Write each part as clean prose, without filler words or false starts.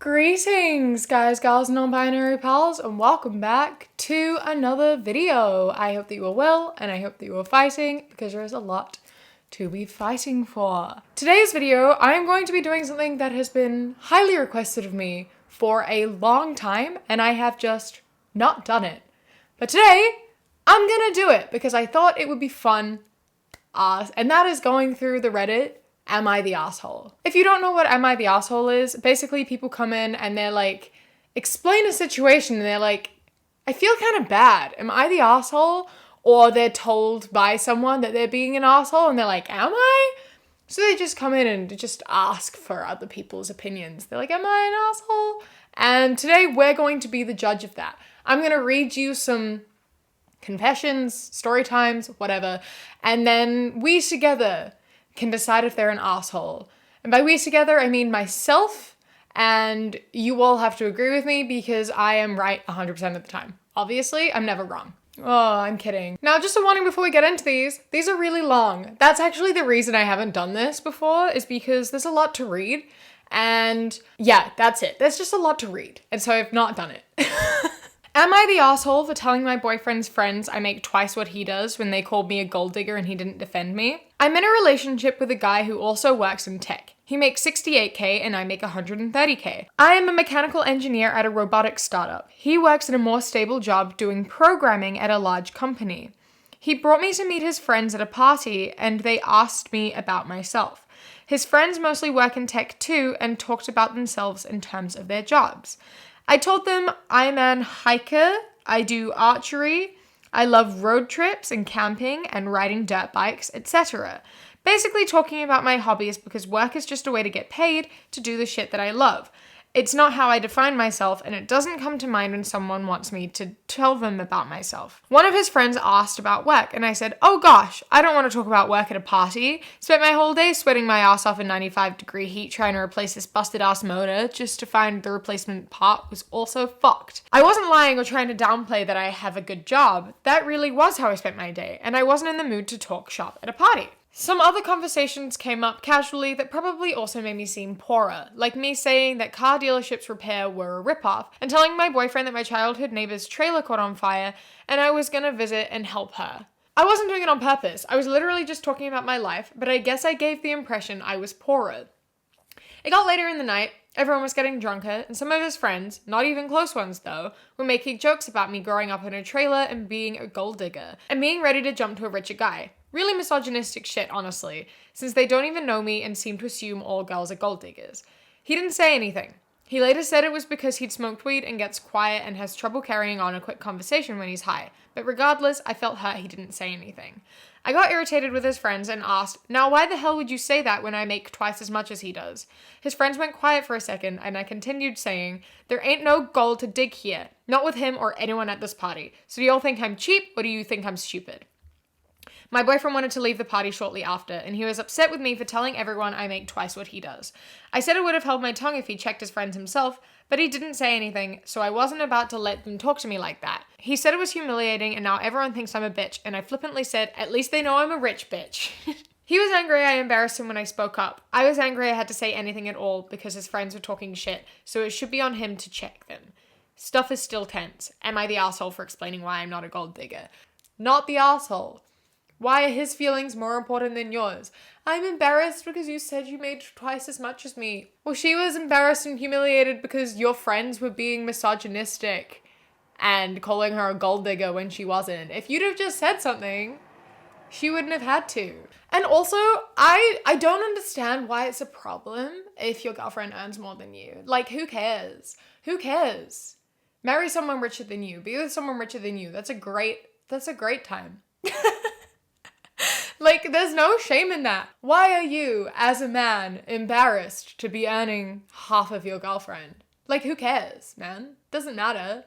Greetings, guys, gals, non-binary pals, and welcome back to another video. I hope that you are well, and I hope that you are fighting, because there is a lot to be fighting for. Today's video, I am going to be doing something that has been highly requested of me for a long time, and I have just not done it. But today, I'm gonna do it, because I thought it would be fun, and that is going through the Reddit, Am I the asshole? If you don't know what Am I the asshole is, basically people come in and they're like, explain a situation, and they're like, I feel kind of bad. Am I the asshole? Or they're told by someone that they're being an asshole and they're like, am I? So they just come in and just ask for other people's opinions. They're like, am I an asshole? And today we're going to be the judge of that. I'm going to read you some confessions, story times, whatever, and then we together can decide if they're an asshole. And by we together, I mean myself, and you all have to agree with me because I am right 100% of the time. Obviously, I'm never wrong. Oh, I'm kidding. Now, just a warning before we get into these are really long. That's actually the reason I haven't done this before, is because there's a lot to read. And yeah, that's it. There's just a lot to read. And so I've not done it. Am I the asshole for telling my boyfriend's friends I make twice what he does when they called me a gold digger and he didn't defend me? I'm in a relationship with a guy who also works in tech. He makes 68k and I make 130k. I am a mechanical engineer at a robotics startup. He works in a more stable job doing programming at a large company. He brought me to meet his friends at a party and they asked me about myself. His friends mostly work in tech too and talked about themselves in terms of their jobs. I told them I'm an hiker, I do archery, I love road trips and camping and riding dirt bikes, etc. Basically talking about my hobbies because work is just a way to get paid to do the shit that I love. It's not how I define myself, and it doesn't come to mind when someone wants me to tell them about myself. One of his friends asked about work, and I said, oh gosh, I don't want to talk about work at a party. Spent my whole day sweating my ass off in 95-degree heat trying to replace this busted ass motor just to find the replacement part was also fucked. I wasn't lying or trying to downplay that I have a good job. That really was how I spent my day, and I wasn't in the mood to talk shop at a party. Some other conversations came up casually that probably also made me seem poorer, like me saying that car dealerships repair were a ripoff, and telling my boyfriend that my childhood neighbor's trailer caught on fire and I was gonna visit and help her. I wasn't doing it on purpose, I was literally just talking about my life, but I guess I gave the impression I was poorer. It got later in the night, everyone was getting drunker, and some of his friends, not even close ones though, were making jokes about me growing up in a trailer and being a gold digger, and being ready to jump to a richer guy. Really misogynistic shit, honestly, since they don't even know me and seem to assume all girls are gold diggers. He didn't say anything. He later said it was because he'd smoked weed and gets quiet and has trouble carrying on a quick conversation when he's high, but regardless, I felt hurt he didn't say anything. I got irritated with his friends and asked, now why the hell would you say that when I make twice as much as he does? His friends went quiet for a second and I continued saying, there ain't no gold to dig here, not with him or anyone at this party. So do y'all think I'm cheap or do you think I'm stupid? My boyfriend wanted to leave the party shortly after, and he was upset with me for telling everyone I make twice what he does. I said I would have held my tongue if he checked his friends himself, but he didn't say anything, so I wasn't about to let them talk to me like that. He said it was humiliating, and now everyone thinks I'm a bitch, and I flippantly said, at least they know I'm a rich bitch. He was angry I embarrassed him when I spoke up. I was angry I had to say anything at all because his friends were talking shit, so it should be on him to check them. Stuff is still tense. Am I the asshole for explaining why I'm not a gold digger? Not the asshole. Why are his feelings more important than yours? I'm embarrassed because you said you made twice as much as me. Well, she was embarrassed and humiliated because your friends were being misogynistic and calling her a gold digger when she wasn't. If you'd have just said something, she wouldn't have had to. And also, I don't understand why it's a problem if your girlfriend earns more than you. Like, who cares? Who cares? Marry someone richer than you. Be with someone richer than you. That's a great time. Like, there's no shame in that. Why are you, as a man, embarrassed to be earning half of your girlfriend? Like, who cares, man? Doesn't matter.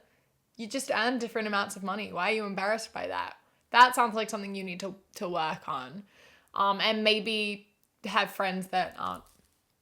You just earn different amounts of money. Why are you embarrassed by that? That sounds like something you need to work on. And maybe have friends that aren't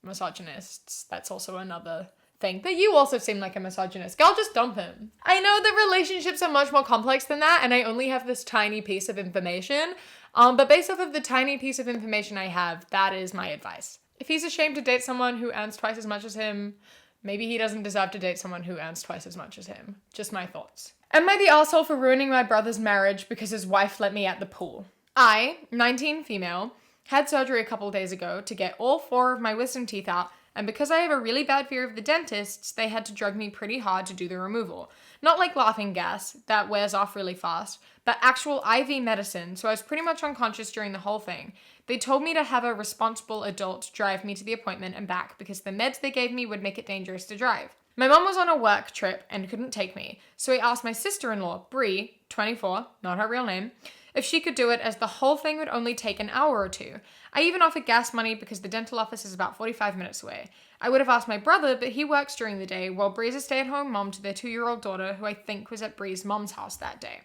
misogynists. That's also another thing. But you also seem like a misogynist. Girl, just dump him. I know that relationships are much more complex than that, and I only have this tiny piece of information. But based off of the tiny piece of information I have, that is my advice. If he's ashamed to date someone who earns twice as much as him, Maybe he doesn't deserve to date someone who earns twice as much as him. Just my thoughts. Am I the asshole for ruining my brother's marriage because his wife let me at the pool? I, 19 female, had surgery a couple days ago to get all 4 of my wisdom teeth out, and because I have a really bad fear of the dentists, they had to drug me pretty hard to do the removal. Not like laughing gas, that wears off really fast, but actual IV medicine, so I was pretty much unconscious during the whole thing. They told me to have a responsible adult drive me to the appointment and back because the meds they gave me would make it dangerous to drive. My mom was on a work trip and couldn't take me, so I asked my sister-in-law, Bree, 24, not her real name, if she could do it as the whole thing would only take an hour or 2. I even offered gas money because the dental office is about 45 minutes away. I would have asked my brother, but he works during the day while Bree's a stay-at-home mom to their 2-year-old daughter who I think was at Bree's mom's house that day.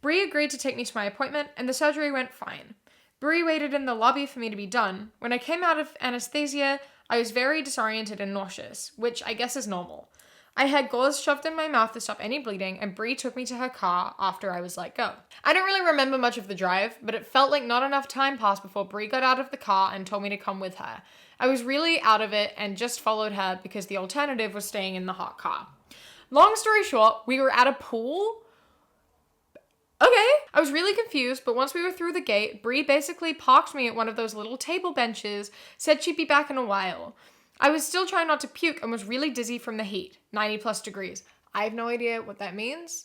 Bree agreed to take me to my appointment and the surgery went fine. Bree waited in the lobby for me to be done. When I came out of anesthesia, I was very disoriented and nauseous, which I guess is normal. I had gauze shoved in my mouth to stop any bleeding, and Bree took me to her car after I was let go. I don't really remember much of the drive, but it felt like not enough time passed before Bree got out of the car and told me to come with her. I was really out of it and just followed her because the alternative was staying in the hot car. Long story short, we were at a pool. Okay. I was really confused, but once we were through the gate, Bree basically parked me at one of those little table benches, said she'd be back in a while. I was still trying not to puke and was really dizzy from the heat, 90 plus degrees. I have no idea what that means,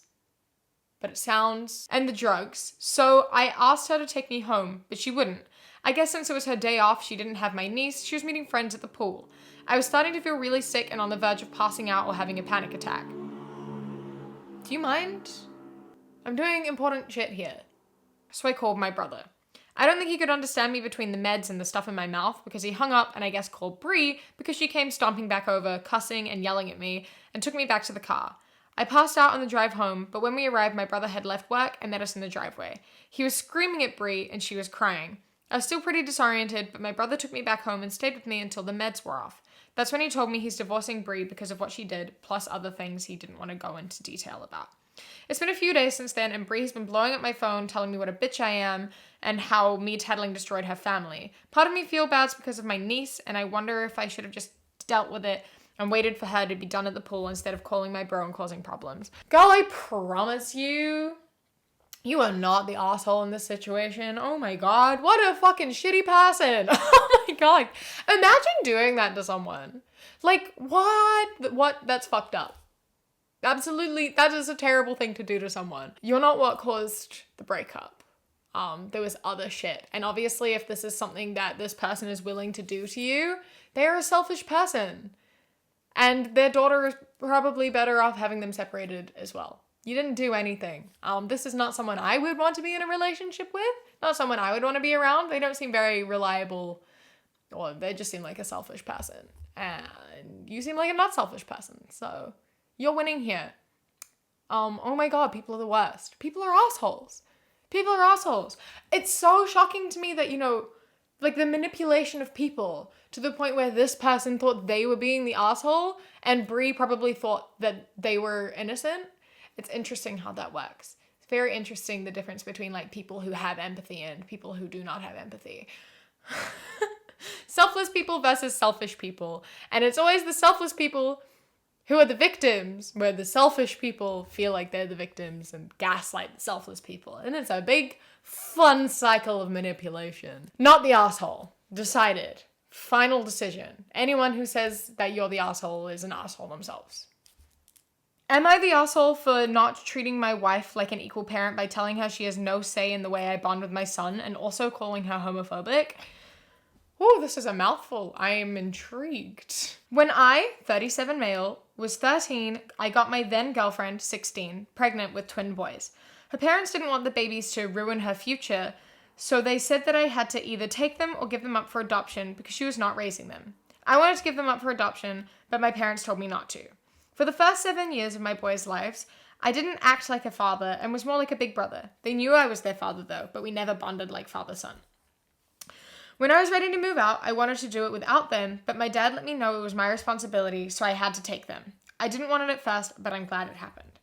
but it sounds, and the drugs. So I asked her to take me home, but she wouldn't. I guess since it was her day off, she didn't have my niece, she was meeting friends at the pool. I was starting to feel really sick and on the verge of passing out or having a panic attack. Do you mind? I'm doing important shit here. So I called my brother. I don't think he could understand me between the meds and the stuff in my mouth because he hung up and I guess called Bree because she came stomping back over, cussing and yelling at me and took me back to the car. I passed out on the drive home, but when we arrived, my brother had left work and met us in the driveway. He was screaming at Bree and she was crying. I was still pretty disoriented, but my brother took me back home and stayed with me until the meds were off. That's when he told me he's divorcing Bree because of what she did, plus other things he didn't want to go into detail about. It's been a few days since then, and Bree's been blowing up my phone, telling me what a bitch I am, and how me tattling destroyed her family. Part of me feels bad because of my niece, and I wonder if I should have just dealt with it and waited for her to be done at the pool instead of calling my bro and causing problems. Girl, I promise you, you are not the asshole in this situation. Oh my god, what a fucking shitty person. Oh my god. Imagine doing that to someone. Like, what? What? That's fucked up. Absolutely, that is a terrible thing to do to someone. You're not what caused the breakup. There was other shit. And obviously, if this is something that this person is willing to do to you, they're a selfish person. And their daughter is probably better off having them separated as well. You didn't do anything. This is not someone I would want to be in a relationship with. Not someone I would want to be around. They don't seem very reliable, or they just seem like a selfish person. And you seem like a not selfish person, so you're winning here. Oh my god, people are the worst. People are assholes. People are assholes. It's so shocking to me that, you know, like the manipulation of people to the point where this person thought they were being the asshole and Bree probably thought that they were innocent. It's interesting how that works. It's very interesting, the difference between like people who have empathy and people who do not have empathy. Selfless people versus selfish people. And it's always the selfless people who are the victims, where the selfish people feel like they're the victims and gaslight the selfless people. And it's a big, fun cycle of manipulation. Not the asshole. Decided. Final decision. Anyone who says that you're the asshole is an asshole themselves. Am I the asshole for not treating my wife like an equal parent by telling her she has no say in the way I bond with my son and also calling her homophobic? Oh, this is a mouthful. I am intrigued. When I, 37 male, was 13, I got my then girlfriend, 16, pregnant with twin boys. Her parents didn't want the babies to ruin her future, so they said that I had to either take them or give them up for adoption because she was not raising them. I wanted to give them up for adoption, but my parents told me not to. For the first 7 years of my boys' lives, I didn't act like a father and was more like a big brother. They knew I was their father though, but we never bonded like father-son. When I was ready to move out, I wanted to do it without them, but my dad let me know it was my responsibility, so I had to take them. I didn't want it at first, but I'm glad it happened.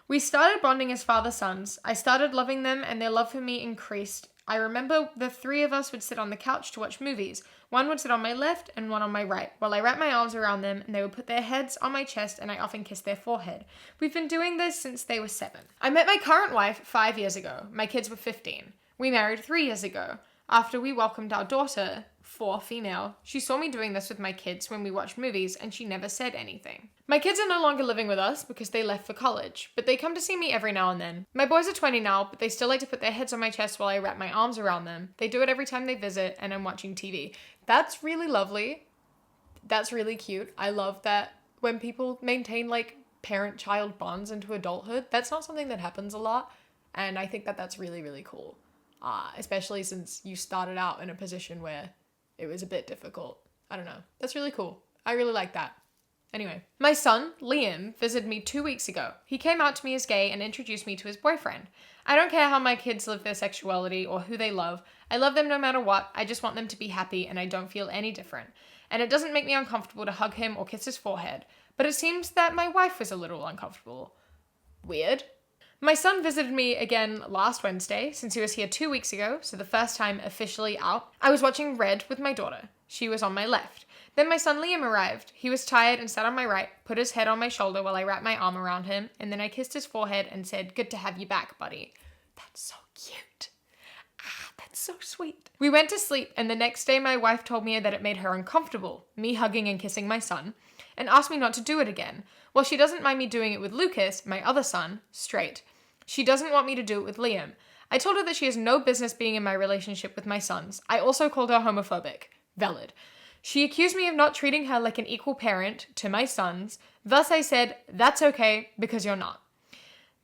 We started bonding as father-sons. I started loving them, and their love for me increased. I remember the three of us would sit on the couch to watch movies. One would sit on my left and one on my right, while I wrapped my arms around them and they would put their heads on my chest and I often kissed their forehead. We've been doing this since they were 7. I met my current wife 5 years ago. My kids were 15. We married 3 years ago. After we welcomed our daughter, 4 female, she saw me doing this with my kids when we watched movies and she never said anything. My kids are no longer living with us because they left for college, but they come to see me every now and then. My boys are 20 now, but they still like to put their heads on my chest while I wrap my arms around them. They do it every time they visit and I'm watching TV. That's really lovely. That's really cute. I love that when people maintain like parent-child bonds into adulthood. That's not something that happens a lot, and I think that that's really, really cool. Especially since you started out in a position where it was a bit difficult. I don't know. That's really cool. I really like that. Anyway, my son, Liam, visited me 2 weeks ago. He came out to me as gay and introduced me to his boyfriend. I don't care how my kids live their sexuality or who they love. I love them no matter what. I just want them to be happy and I don't feel any different. And it doesn't make me uncomfortable to hug him or kiss his forehead. But it seems that my wife was a little uncomfortable. Weird. My son visited me again last Wednesday, since he was here 2 weeks ago, so the first time officially out. I was watching Red with my daughter. She was on my left. Then my son Liam arrived. He was tired and sat on my right, put his head on my shoulder while I wrapped my arm around him, and then I kissed his forehead and said, "Good to have you back, buddy." That's so cute. That's so sweet. We went to sleep, and the next day my wife told me that it made her uncomfortable, me hugging and kissing my son, and asked me not to do it again. Well, she doesn't mind me doing it with Lucas, my other son, straight. She doesn't want me to do it with Liam. I told her that she has no business being in my relationship with my sons. I also called her homophobic. Valid. She accused me of not treating her like an equal parent to my sons. Thus I said, "That's okay, because you're not."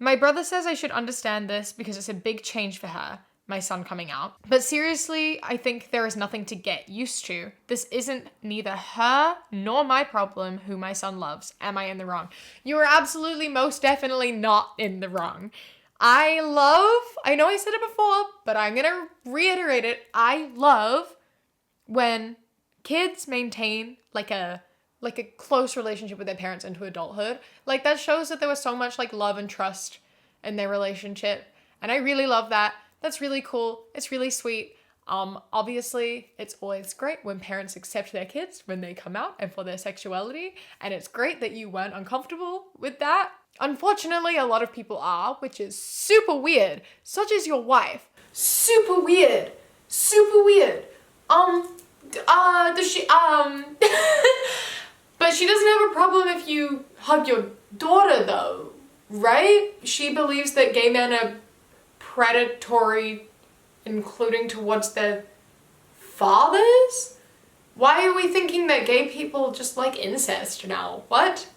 My brother says I should understand this because it's a big change for her, my son coming out. But seriously, I think there is nothing to get used to. This isn't neither her nor my problem who my son loves. Am I in the wrong? You are absolutely most definitely not in the wrong. I know I said it before, but I'm gonna reiterate it. I love when kids maintain like a close relationship with their parents into adulthood. Like, that shows that there was so much like love and trust in their relationship. And I really love that. That's really cool. It's really sweet. Obviously, it's always great when parents accept their kids when they come out and for their sexuality. And it's great that you weren't uncomfortable with that. Unfortunately, a lot of people are, which is super weird. Such as your wife. Super weird. Super weird. Does she, but she doesn't have a problem if you hug your daughter though, right? She believes that gay men are predatory, including towards their fathers? Why are we thinking that gay people just like incest now? What?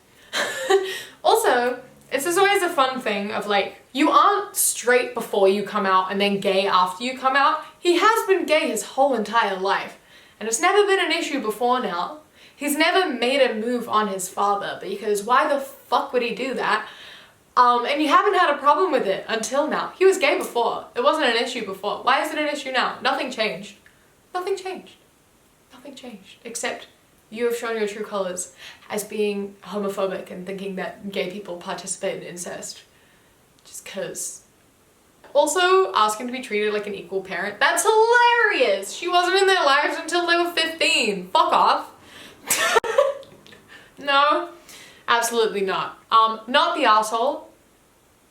Also, it's just always a fun thing of like, you aren't straight before you come out and then gay after you come out. He has been gay his whole entire life. And it's never been an issue before now. He's never made a move on his father because why the fuck would he do that? And you haven't had a problem with it until now. He was gay before. It wasn't an issue before. Why is it an issue now? Nothing changed. Nothing changed. Nothing changed. Except you have shown your true colors as being homophobic and thinking that gay people participate in incest. Just cause. Also, asking to be treated like an equal parent. That's hilarious! She wasn't in their lives until they were 15. Fuck off. No, absolutely not. Not the asshole.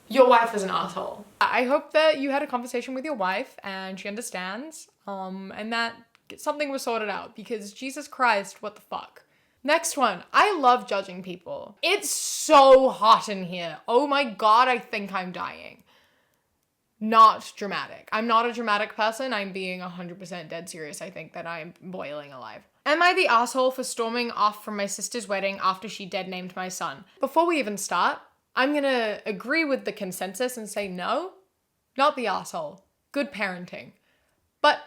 Your wife is an asshole. I hope that you had a conversation with your wife and she understands, and that something was sorted out because Jesus Christ, what the fuck. Next one. I love judging people. It's so hot in here. Oh my God, I think I'm dying. Not dramatic. I'm not a dramatic person. I'm being 100% dead serious. I think that I'm boiling alive. Am I the asshole for storming off from my sister's wedding after she dead named my son? Before we even start, I'm gonna agree with the consensus and say no, not the asshole. Good parenting. But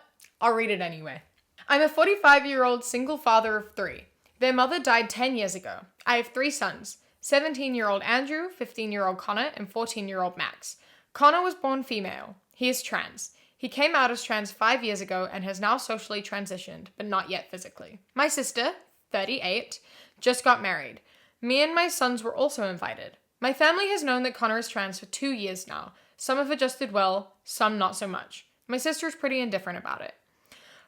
I'll read it anyway. I'm a 45-year-old single father of 3. Their mother died 10 years ago. I have 3 sons, 17-year-old Andrew, 15-year-old Connor, and 14-year-old Max. Connor was born female. He is trans. He came out as trans 5 years ago and has now socially transitioned, but not yet physically. My sister, 38, just got married. Me and my sons were also invited. My family has known that Connor is trans for 2 years now. Some have adjusted well, some not so much. My sister's pretty indifferent about it.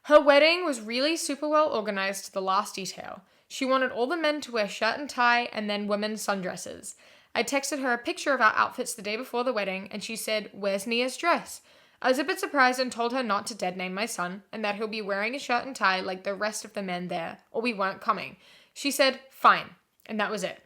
Her wedding was really super well organized to the last detail. She wanted all the men to wear shirt and tie and then women's sundresses. I texted her a picture of our outfits the day before the wedding and she said, "Where's Nia's dress?" I was a bit surprised and told her not to dead name my son and that he'll be wearing a shirt and tie like the rest of the men there, or we weren't coming. She said, "Fine," and that was it.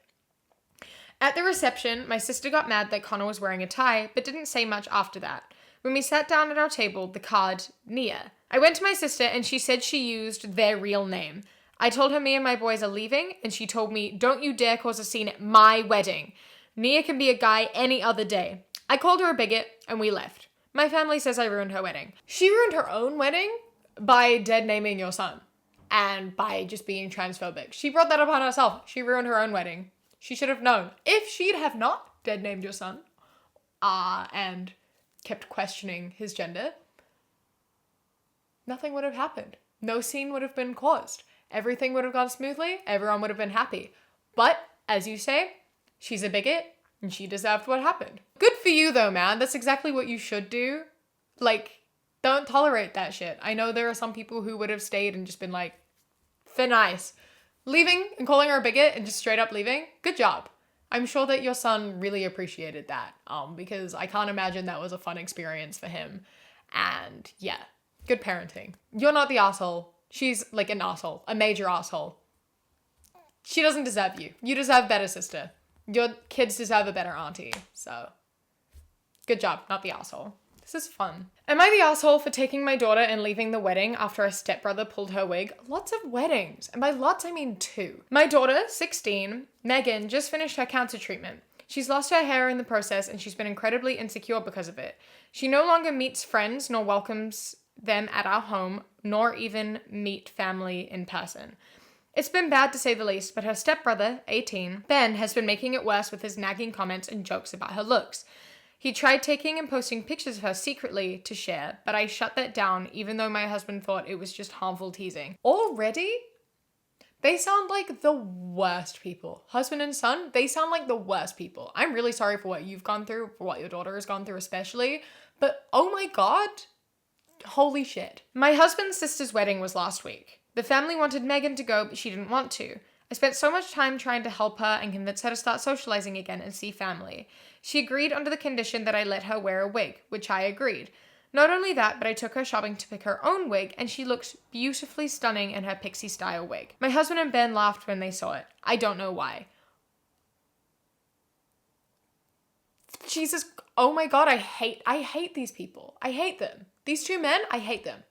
At the reception, my sister got mad that Connor was wearing a tie, but didn't say much after that. When we sat down at our table, the card, Nia. I went to my sister and she said she used their real name. I told her me and my boys are leaving and she told me, "Don't you dare cause a scene at my wedding. Nia can be a guy any other day." I called her a bigot and we left. My family says I ruined her wedding. She ruined her own wedding by dead naming your son and by just being transphobic. She brought that upon herself. She ruined her own wedding. She should have known. If she'd have not dead named your son and kept questioning his gender, nothing would have happened. No scene would have been caused. Everything would have gone smoothly. Everyone would have been happy. But, as you say, she's a bigot and she deserved what happened. Good for you though, man. That's exactly what you should do. Like, don't tolerate that shit. I know there are some people who would have stayed and just been like, "For nice." Leaving and calling her a bigot and just straight up leaving, good job. I'm sure that your son really appreciated that, because I can't imagine that was a fun experience for him. And yeah, good parenting. You're not the asshole. She's like an asshole, a major asshole. She doesn't deserve you. You deserve better, sister. Your kids deserve a better auntie. So good job, not the asshole. This is fun. Am I the asshole for taking my daughter and leaving the wedding after her stepbrother pulled her wig? Lots of weddings. And by lots, I mean 2. My daughter, 16, Megan, just finished her cancer treatment. She's lost her hair in the process and she's been incredibly insecure because of it. She no longer meets friends nor welcomes them at our home, nor even meet family in person. It's been bad to say the least, but her stepbrother, 18, Ben, has been making it worse with his nagging comments and jokes about her looks. He tried taking and posting pictures of her secretly to share, but I shut that down even though my husband thought it was just harmful teasing. Already? They sound like the worst people. Husband and son, they sound like the worst people. I'm really sorry for what you've gone through, for what your daughter has gone through especially, but oh my god, holy shit. My husband's sister's wedding was last week. The family wanted Megan to go, but she didn't want to. I spent so much time trying to help her and convince her to start socializing again and see family. She agreed under the condition that I let her wear a wig, which I agreed. Not only that, but I took her shopping to pick her own wig, and she looked beautifully stunning in her pixie-style wig. My husband and Ben laughed when they saw it. I don't know why. Jesus, oh my god, I hate these people. I hate them. These 2 men, I hate them.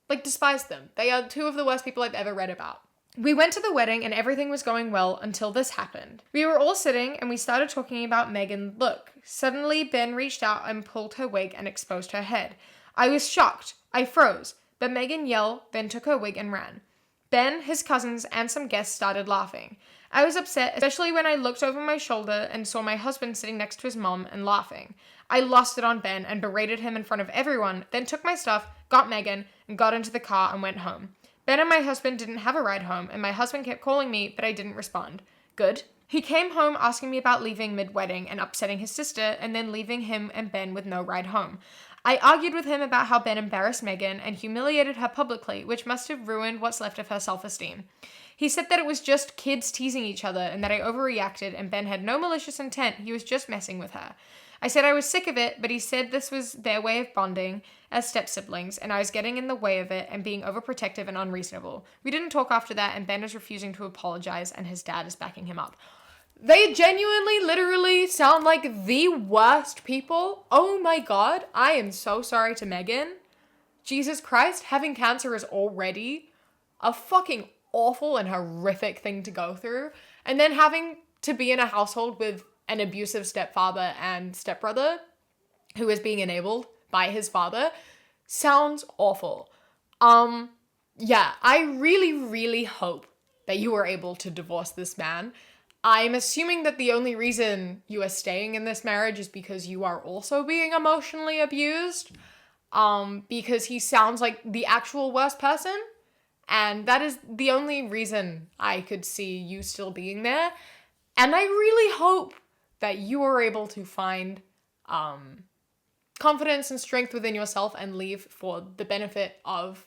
Like, despise them. They are 2 of the worst people I've ever read about. We went to the wedding and everything was going well until this happened. We were all sitting and we started talking about Megan's look. Suddenly, Ben reached out and pulled her wig and exposed her head. I was shocked. I froze. But Megan yelled, then took her wig and ran. Ben, his cousins, and some guests started laughing. I was upset, especially when I looked over my shoulder and saw my husband sitting next to his mom and laughing. I lost it on Ben and berated him in front of everyone, then took my stuff, got Megan, and got into the car and went home. Ben and my husband didn't have a ride home, and my husband kept calling me, but I didn't respond. Good. He came home asking me about leaving mid-wedding and upsetting his sister, and then leaving him and Ben with no ride home. I argued with him about how Ben embarrassed Megan and humiliated her publicly, which must have ruined what's left of her self-esteem. He said that it was just kids teasing each other and that I overreacted and Ben had no malicious intent, he was just messing with her. I said I was sick of it, but he said this was their way of bonding as step-siblings, and I was getting in the way of it and being overprotective and unreasonable. We didn't talk after that, and Ben is refusing to apologize, and his dad is backing him up. They genuinely, literally sound like the worst people. Oh my god, I am so sorry to Megan. Jesus Christ, having cancer is already a fucking awful and horrific thing to go through, and then having to be in a household with an abusive stepfather and stepbrother who is being enabled by his father sounds awful. Yeah, I really, really hope that you are able to divorce this man. I'm assuming that the only reason you are staying in this marriage is because you are also being emotionally abused, because he sounds like the actual worst person, and that is the only reason I could see you still being there. And I really hope that you are able to find confidence and strength within yourself and leave for the benefit of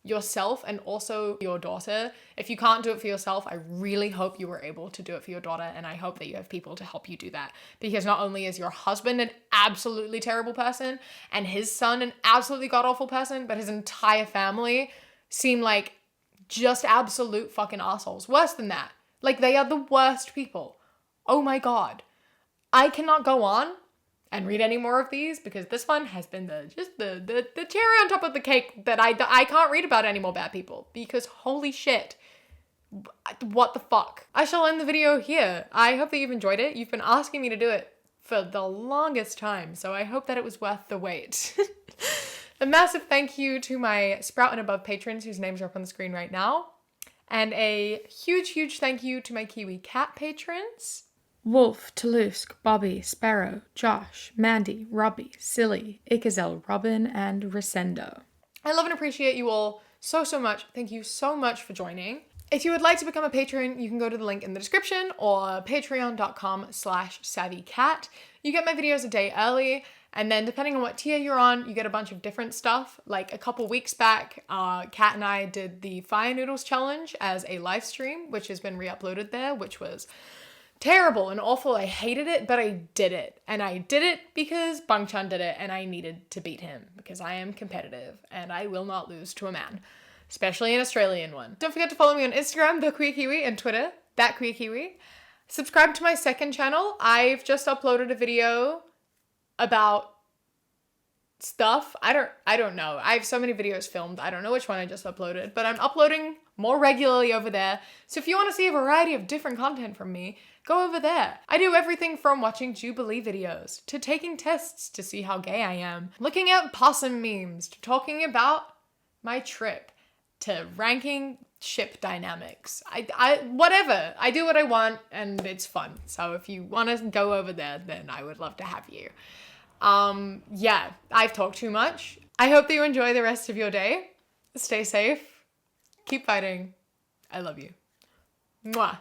yourself and also your daughter. If you can't do it for yourself, I really hope you were able to do it for your daughter, and I hope that you have people to help you do that, because not only is your husband an absolutely terrible person and his son an absolutely god-awful person, but his entire family seem like just absolute fucking assholes. Worse than that. Like, they are the worst people. Oh my god. I cannot go on and read any more of these, because this one has been the cherry on top of the cake that I can't read about any more bad people, because holy shit, what the fuck. I shall end the video here. I hope that you've enjoyed it. You've been asking me to do it for the longest time, so I hope that it was worth the wait. A massive thank you to my Sprout and above patrons whose names are up on the screen right now, and a huge thank you to my Kiwi cat patrons. Wolf, Toulouse, Bobby, Sparrow, Josh, Mandy, Robbie, Silly, Ikazel, Robin, and Resendo. I love and appreciate you all so much. Thank you so much for joining. If you would like to become a patron, you can go to the link in the description or patreon.com/savvycat. You get my videos a day early, and then depending on what tier you're on, you get a bunch of different stuff. Like a couple weeks back, Kat and I did the Fire Noodles challenge as a live stream, which has been re-uploaded there, which was terrible and awful. I hated it, but I did it. And I did it because Bangchan did it, and I needed to beat him because I am competitive and I will not lose to a man, especially an Australian one. Don't forget to follow me on Instagram, The Queer Kiwi, and Twitter, That Queer Kiwi. Subscribe to my second channel. I've just uploaded a video about stuff. I don't know. I have so many videos filmed. I don't know which one I just uploaded, but I'm uploading more regularly over there. So if you want to see a variety of different content from me, go over there. I do everything from watching Jubilee videos, to taking tests to see how gay I am, looking at possum memes, to talking about my trip, to ranking ship dynamics. Whatever. I do what I want and it's fun. So if you want to go over there, then I would love to have you. Yeah, I've talked too much. I hope that you enjoy the rest of your day. Stay safe. Keep fighting. I love you. Mwah.